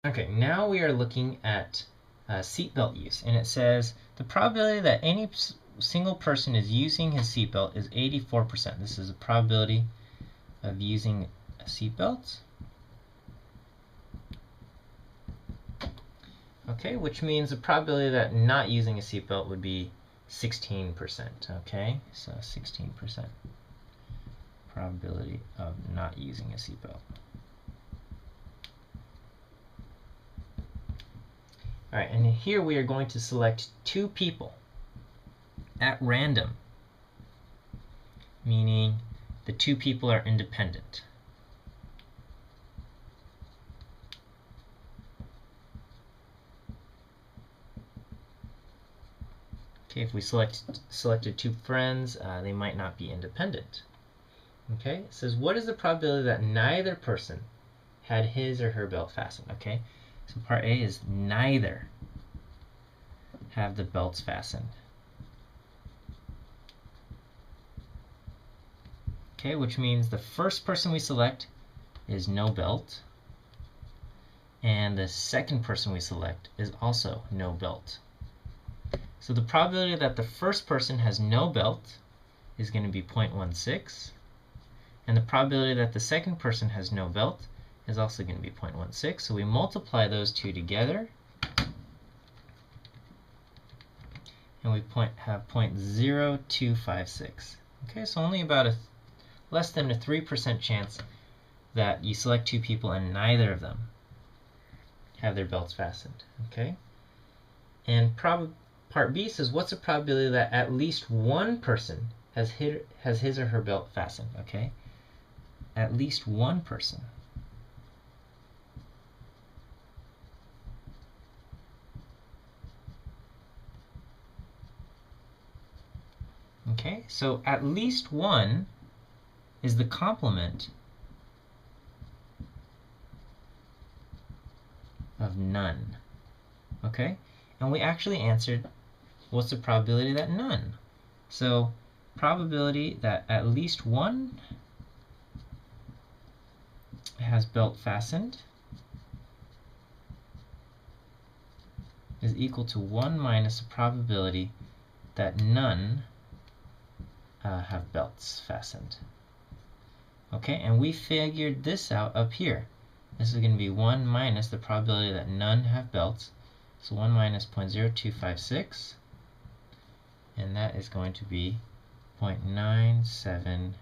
Okay, now we are looking at seatbelt use, and it says the probability that any single person is using his seatbelt is 84%. This is a probability of using a seatbelt. Okay, which means the probability that not using a seatbelt would be 16%. Okay, so 16% probability of not using a seatbelt. All right, and here we are going to select two people at random, meaning the two people are independent. Okay, if we selected two friends, they might not be independent. Okay, it says what is the probability that neither person had his or her belt fastened? Okay, so part A is neither have the belts fastened. Okay, which means the first person we select is no belt, and the second person we select is also no belt. So the probability that the first person has no belt is going to be 0.16, and the probability that the second person has no belt is also going to be 0.16. So we multiply those two together, and we have 0.0256. Okay, so only about less than a 3% chance that you select two people and neither of them have their belts fastened. Okay, and part B says what's the probability that at least one person has his or her belt fastened? Okay, at least one person. Okay, so at least one is the complement of none. Okay, and we actually answered what's the probability that none. So probability that at least one has belt fastened is equal to 1 minus the probability that none have belts fastened. Okay, and we figured this out up here. This is going to be 1 minus the probability that none have belts. So 1 minus 0.0256, and that is going to be 0.9744.